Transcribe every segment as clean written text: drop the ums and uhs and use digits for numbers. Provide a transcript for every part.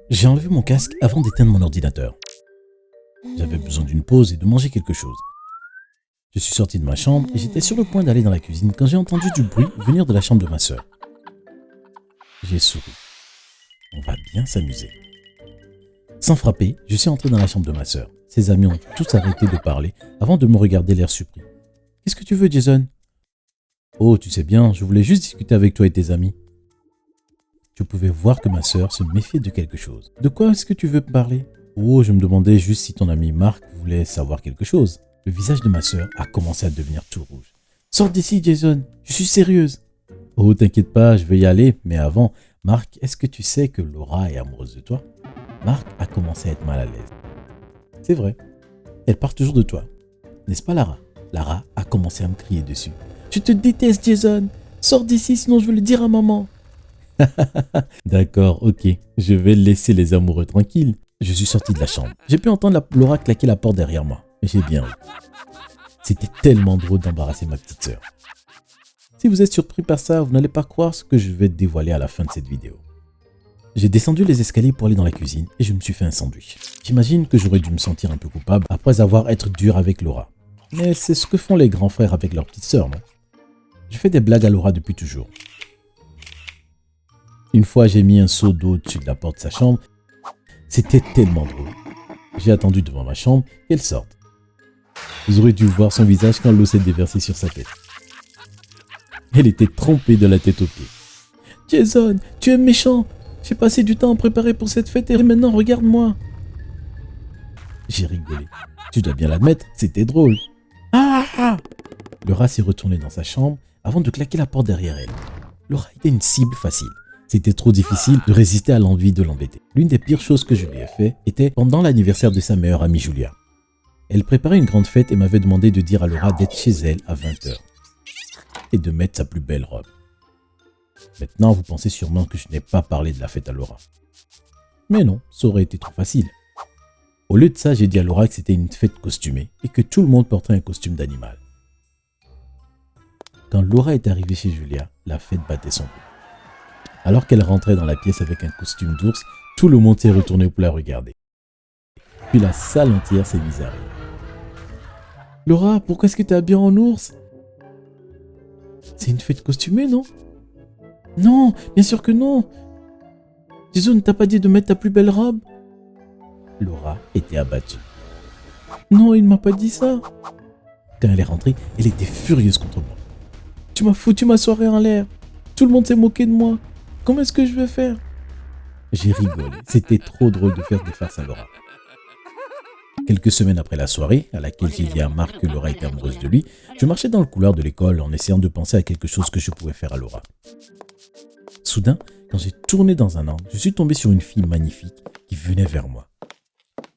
J'ai enlevé mon casque avant d'éteindre mon ordinateur. J'avais besoin d'une pause et de manger quelque chose. Je suis sorti de ma chambre et j'étais sur le point d'aller dans la cuisine quand j'ai entendu du bruit venir de la chambre de ma sœur. J'ai souri. On va bien s'amuser. Sans frapper, je suis entré dans la chambre de ma sœur. Ses amis ont tous arrêté de parler avant de me regarder l'air surpris. « Qu'est-ce que tu veux, Jason ?»« Oh, tu sais bien, je voulais juste discuter avec toi et tes amis. » Je pouvais voir que ma sœur se méfiait de quelque chose. « De quoi est-ce que tu veux me parler ?»« Oh, je me demandais juste si ton ami Marc voulait savoir quelque chose. » Le visage de ma sœur a commencé à devenir tout rouge. « Sors d'ici, Jason, je suis sérieuse. »« Oh, t'inquiète pas, je vais y aller, mais avant, Marc, est-ce que tu sais que Laura est amoureuse de toi ?» Marc a commencé à être mal à l'aise. « C'est vrai, elle parle toujours de toi. N'est-ce pas, Lara ?» Lara a commencé à me crier dessus. « Je te déteste, Jason. Sors d'ici, sinon je vais le dire à maman. » D'accord, ok. Je vais laisser les amoureux tranquilles. Je suis sorti de la chambre. J'ai pu entendre Laura claquer la porte derrière moi. Mais j'ai bien ri. C'était tellement drôle d'embarrasser ma petite sœur. Si vous êtes surpris par ça, vous n'allez pas croire ce que je vais te dévoiler à la fin de cette vidéo. J'ai descendu les escaliers pour aller dans la cuisine et je me suis fait un sandwich. J'imagine que j'aurais dû me sentir un peu coupable après avoir été dur avec Laura. Mais c'est ce que font les grands frères avec leur petite sœur, non? Je fais des blagues à Laura depuis toujours. Une fois, j'ai mis un seau d'eau au-dessus de la porte de sa chambre. C'était tellement drôle. J'ai attendu devant ma chambre qu'elle sorte. Vous aurez dû voir son visage quand l'eau s'est déversée sur sa tête. Elle était trempée de la tête aux pieds. « Jason, tu es méchant! J'ai passé du temps à préparer pour cette fête et maintenant regarde-moi !» J'ai rigolé. Tu dois bien l'admettre, c'était drôle. Ah! Laura s'est retournée dans sa chambre avant de claquer la porte derrière elle. Laura était une cible facile. C'était trop difficile de résister à l'envie de l'embêter. L'une des pires choses que je lui ai fait était pendant l'anniversaire de sa meilleure amie Julia. Elle préparait une grande fête et m'avait demandé de dire à Laura d'être chez elle à 20h et de mettre sa plus belle robe. Maintenant, vous pensez sûrement que je n'ai pas parlé de la fête à Laura. Mais non, ça aurait été trop facile. Au lieu de ça, j'ai dit à Laura que c'était une fête costumée et que tout le monde porterait un costume d'animal. Quand Laura est arrivée chez Julia, la fête battait son pouls. Alors qu'elle rentrait dans la pièce avec un costume d'ours, tout le monde s'est retourné pour la regarder. Puis la salle entière s'est mise à rire. « Laura, pourquoi est-ce que tu es habillée en ours ? C'est une fête costumée, non ? » ?»« Non, bien sûr que non. Jason ne t'a pas dit de mettre ta plus belle robe ? » Laura était abattue. « Non, il ne m'a pas dit ça. » Quand elle est rentrée, elle était furieuse contre moi. « Tu m'as foutu ma soirée en l'air. Tout le monde s'est moqué de moi. Comment est-ce que je vais faire ?» J'ai rigolé. C'était trop drôle de faire des farces à Laura. Quelques semaines après la soirée, à laquelle j'ai dit à Marc que Laura était amoureuse de lui, je marchais dans le couloir de l'école en essayant de penser à quelque chose que je pouvais faire à Laura. Soudain, quand j'ai tourné dans un angle, je suis tombé sur une fille magnifique qui venait vers moi.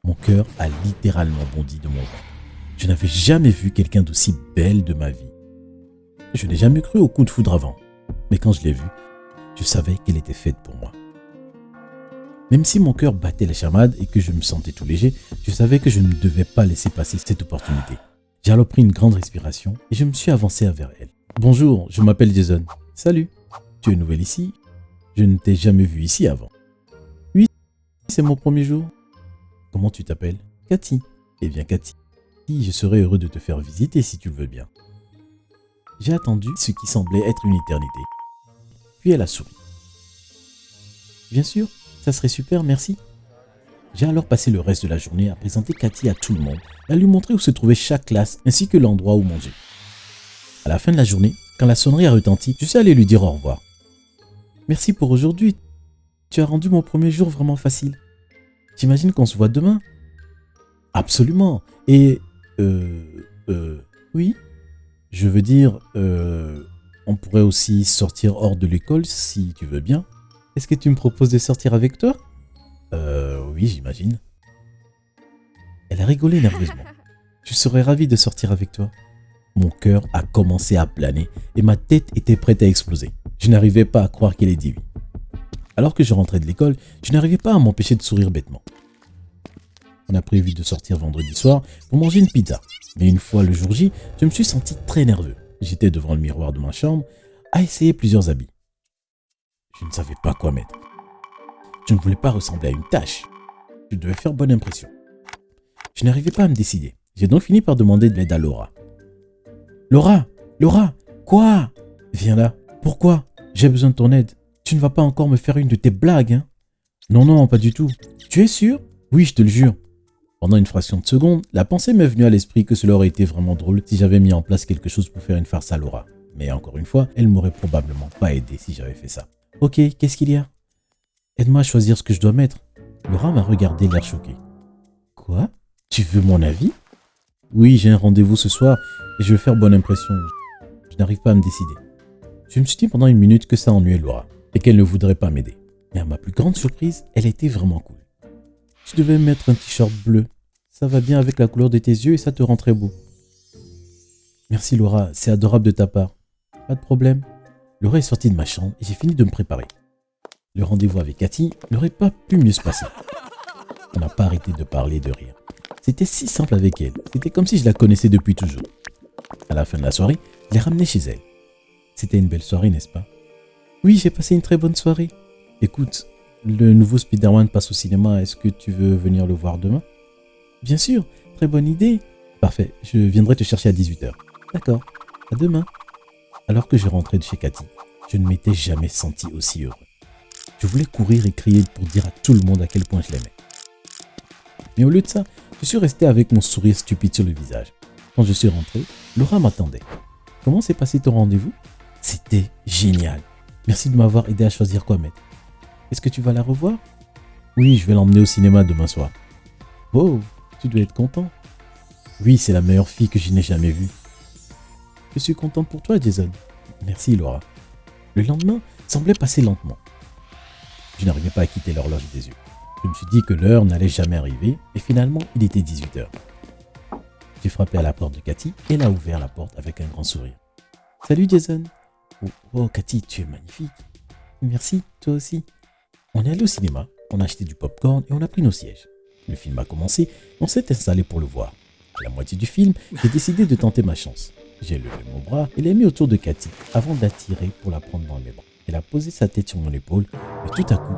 Mon cœur a littéralement bondi de mon ventre. Je n'avais jamais vu quelqu'un d'aussi belle de ma vie. Je n'ai jamais cru au coup de foudre avant, mais quand je l'ai vue, je savais qu'elle était faite pour moi. Même si mon cœur battait la chamade et que je me sentais tout léger, je savais que je ne devais pas laisser passer cette opportunité. J'ai alors pris une grande respiration et je me suis avancé vers elle. « Bonjour, je m'appelle Jason. »« Salut, tu es nouvelle ici ? Je ne t'ai jamais vu ici avant. »« Oui, c'est mon premier jour. »« Comment tu t'appelles ? » ?»« Cathy. »« Eh bien Cathy, je serais heureux de te faire visiter si tu le veux bien. » J'ai attendu ce qui semblait être une éternité. Puis elle a souri. « Bien sûr. Ça serait super, merci. » J'ai alors passé le reste de la journée à présenter Cathy à tout le monde et à lui montrer où se trouvait chaque classe ainsi que l'endroit où manger. À la fin de la journée, quand la sonnerie a retenti, je suis allé lui dire au revoir. « Merci pour aujourd'hui. Tu as rendu mon premier jour vraiment facile. J'imagine qu'on se voit demain. »« Absolument. Et... oui. Je veux dire, on pourrait aussi sortir hors de l'école si tu veux bien. » Est-ce que tu me proposes de sortir avec toi ? Oui, j'imagine. Elle a rigolé nerveusement. Je serais ravi de sortir avec toi. Mon cœur a commencé à planer et ma tête était prête à exploser. Je n'arrivais pas à croire qu'elle ait dit oui. Alors que je rentrais de l'école, je n'arrivais pas à m'empêcher de sourire bêtement. On a prévu de sortir vendredi soir pour manger une pizza. Mais une fois le jour J, je me suis senti très nerveux. J'étais devant le miroir de ma chambre à essayer plusieurs habits. Je ne savais pas quoi mettre. Je ne voulais pas ressembler à une tâche. Je devais faire bonne impression. Je n'arrivais pas à me décider. J'ai donc fini par demander de l'aide à Laura. Laura, quoi? Viens là. Pourquoi? J'ai besoin de ton aide. Tu ne vas pas encore me faire une de tes blagues, hein? Non, pas du tout. Tu es sûr? Oui, je te le jure. Pendant une fraction de seconde, la pensée m'est venue à l'esprit que cela aurait été vraiment drôle si j'avais mis en place quelque chose pour faire une farce à Laura. Mais encore une fois, elle m'aurait probablement pas aidé si j'avais fait ça. Ok, qu'est-ce qu'il y a? Aide-moi à choisir ce que je dois mettre. Laura m'a regardé l'air choqué. Quoi? Tu veux mon avis? Oui, j'ai un rendez-vous ce soir et je veux faire bonne impression. Je n'arrive pas à me décider. Je me suis dit pendant une minute que ça ennuyait Laura et qu'elle ne voudrait pas m'aider. Mais à ma plus grande surprise, elle était vraiment cool. Tu devais mettre un t-shirt bleu. Ça va bien avec la couleur de tes yeux et ça te rend très beau. Merci Laura, c'est adorable de ta part. Pas de problème. Laura est sortie de ma chambre et j'ai fini de me préparer. Le rendez-vous avec Cathy n'aurait pas pu mieux se passer. On n'a pas arrêté de parler et de rire. C'était si simple avec elle. C'était comme si je la connaissais depuis toujours. À la fin de la soirée, je l'ai ramenée chez elle. C'était une belle soirée, n'est-ce pas? Oui, j'ai passé une très bonne soirée. Écoute, le nouveau Spider-Man passe au cinéma. Est-ce que tu veux venir le voir demain? Bien sûr, très bonne idée. Parfait, je viendrai te chercher à 18h. D'accord, à demain. Alors que je rentrais de chez Cathy, je ne m'étais jamais senti aussi heureux. Je voulais courir et crier pour dire à tout le monde à quel point je l'aimais. Mais au lieu de ça, je suis resté avec mon sourire stupide sur le visage. Quand je suis rentré, Laura m'attendait. Comment s'est passé ton rendez-vous? C'était génial. Merci de m'avoir aidé à choisir quoi mettre. Est-ce que tu vas la revoir? Oui, je vais l'emmener au cinéma demain soir. Oh, tu dois être content. Oui, c'est la meilleure fille que je n'ai jamais vue. Je suis contente pour toi, Jason. Merci, Laura. Le lendemain semblait passer lentement. Je n'arrivais pas à quitter l'horloge des yeux. Je me suis dit que l'heure n'allait jamais arriver et finalement, il était 18h. J'ai frappé à la porte de Cathy et elle a ouvert la porte avec un grand sourire. Salut, Jason. Oh, Cathy, tu es magnifique. Merci, toi aussi. On est allé au cinéma, on a acheté du popcorn et on a pris nos sièges. Le film a commencé, on s'est installé pour le voir. À la moitié du film, j'ai décidé de tenter ma chance. J'ai levé mon bras et l'ai mis autour de Cathy avant d'attirer pour la prendre dans mes bras. Elle a posé sa tête sur mon épaule, mais tout à coup,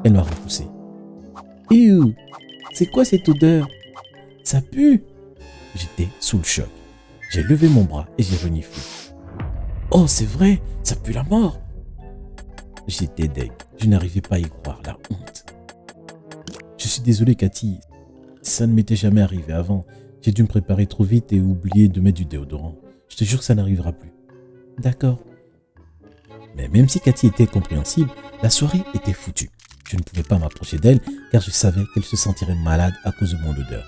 elle m'a repoussé. Ew, c'est quoi cette odeur? Ça pue! J'étais sous le choc. J'ai levé mon bras et j'ai reniflé. Oh, c'est vrai, ça pue la mort! J'étais deg, je n'arrivais pas à y croire, la honte. Je suis désolé, Cathy, ça ne m'était jamais arrivé avant. J'ai dû me préparer trop vite et oublier de mettre du déodorant. Je te jure que ça n'arrivera plus. D'accord. Mais même si Cathy était compréhensible, la soirée était foutue. Je ne pouvais pas m'approcher d'elle car je savais qu'elle se sentirait malade à cause de mon odeur.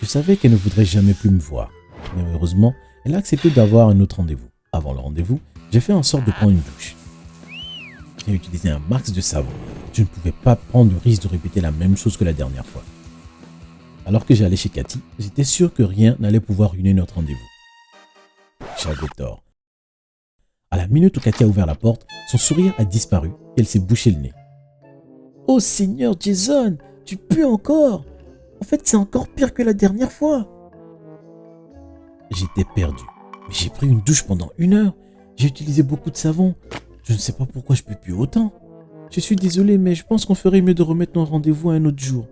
Je savais qu'elle ne voudrait jamais plus me voir. Mais heureusement, elle a accepté d'avoir un autre rendez-vous. Avant le rendez-vous, j'ai fait en sorte de prendre une douche. J'ai utilisé un max de savon. Je ne pouvais pas prendre le risque de répéter la même chose que la dernière fois. Alors que j'allais chez Cathy, j'étais sûr que rien n'allait pouvoir ruiner notre rendez-vous. J'avais tort. À la minute où Cathy a ouvert la porte, son sourire a disparu et elle s'est bouché le nez. Oh Seigneur Jason, tu pues encore! En fait, c'est encore pire que la dernière fois. J'étais perdu. Mais j'ai pris une douche pendant 1 heure. J'ai utilisé beaucoup de savon. Je ne sais pas pourquoi je peux plus autant. Je suis désolé, mais je pense qu'on ferait mieux de remettre nos rendez-vous à un autre jour.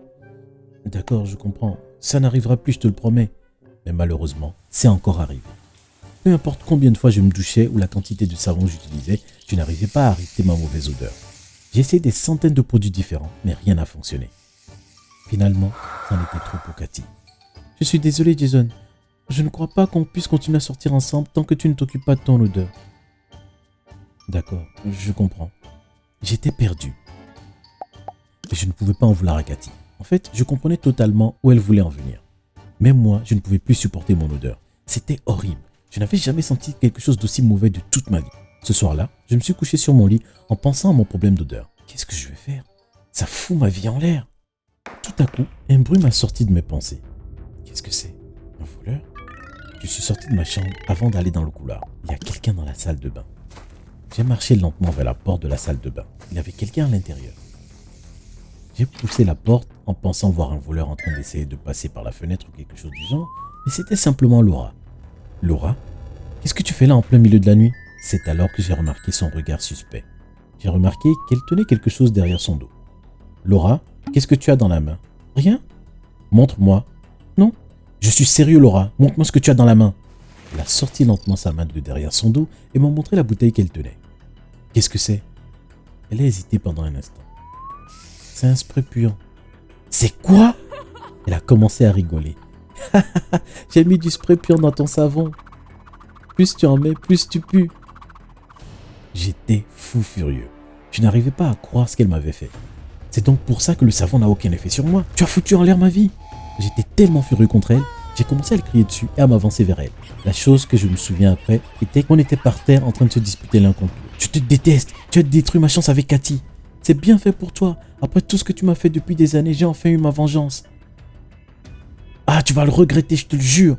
D'accord, je comprends. Ça n'arrivera plus, je te le promets. Mais malheureusement, c'est encore arrivé. Peu importe combien de fois je me douchais ou la quantité de savon que j'utilisais, je n'arrivais pas à arrêter ma mauvaise odeur. J'ai essayé des centaines de produits différents, mais rien n'a fonctionné. Finalement, c'en était trop pour Cathy. Je suis désolé, Jason. Je ne crois pas qu'on puisse continuer à sortir ensemble tant que tu ne t'occupes pas de ton odeur. D'accord, je comprends. J'étais perdu. Et je ne pouvais pas en vouloir à Cathy. En fait, je comprenais totalement où elle voulait en venir. Même moi, je ne pouvais plus supporter mon odeur. C'était horrible. Je n'avais jamais senti quelque chose d'aussi mauvais de toute ma vie. Ce soir-là, je me suis couché sur mon lit en pensant à mon problème d'odeur. Qu'est-ce que je vais faire? Ça fout ma vie en l'air. Tout à coup, un bruit m'a sorti de mes pensées. Qu'est-ce que c'est? Un voleur? Je suis sorti de ma chambre avant d'aller dans le couloir. Il y a quelqu'un dans la salle de bain. J'ai marché lentement vers la porte de la salle de bain. Il y avait quelqu'un à l'intérieur. J'ai poussé la porte en pensant voir un voleur en train d'essayer de passer par la fenêtre ou quelque chose du genre, mais c'était simplement Laura. Laura, qu'est-ce que tu fais là en plein milieu de la nuit? C'est alors que j'ai remarqué son regard suspect. J'ai remarqué qu'elle tenait quelque chose derrière son dos. Laura, qu'est-ce que tu as dans la main? Rien? Montre-moi. Non. Je suis sérieux, Laura. Montre-moi ce que tu as dans la main. Elle a sorti lentement sa main de derrière son dos et m'a montré la bouteille qu'elle tenait. Qu'est-ce que c'est? Elle a hésité pendant un instant. C'est un spray puant. C'est quoi? Elle a commencé à rigoler. J'ai mis du spray puant dans ton savon. Plus tu en mets, plus tu pues. J'étais fou furieux. Je n'arrivais pas à croire ce qu'elle m'avait fait. C'est donc pour ça que le savon n'a aucun effet sur moi. Tu as foutu en l'air ma vie. J'étais tellement furieux contre elle, j'ai commencé à le crier dessus et à m'avancer vers elle. La chose que je me souviens après était qu'on était par terre en train de se disputer l'un contre l'autre. Je te déteste, tu as détruit ma chance avec Cathy. C'est bien fait pour toi. Après tout ce que tu m'as fait depuis des années, j'ai enfin eu ma vengeance. Ah, tu vas le regretter, je te le jure.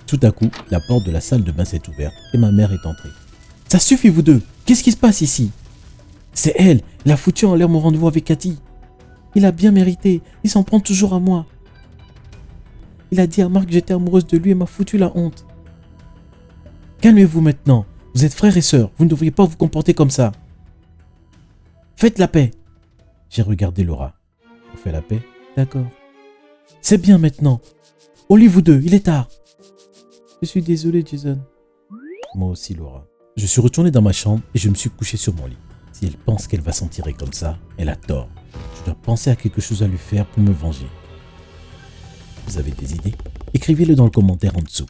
Tout à coup, la porte de la salle de bain s'est ouverte et ma mère est entrée. Ça suffit vous deux, qu'est-ce qui se passe ici? C'est elle a foutu en l'air mon rendez-vous avec Cathy. Il a bien mérité, il s'en prend toujours à moi. Il a dit à Marc que j'étais amoureuse de lui et m'a foutu la honte. Calmez-vous maintenant, vous êtes frères et sœurs, vous ne devriez pas vous comporter comme ça. Faites la paix. J'ai regardé Laura. On fait la paix? D'accord. C'est bien maintenant. Au lit vous deux, il est tard. Je suis désolé Jason. Moi aussi Laura. Je suis retourné dans ma chambre et je me suis couché sur mon lit. Si elle pense qu'elle va s'en tirer comme ça, elle a tort. Je dois penser à quelque chose à lui faire pour me venger. Vous avez des idées? Écrivez-le dans le commentaire en dessous.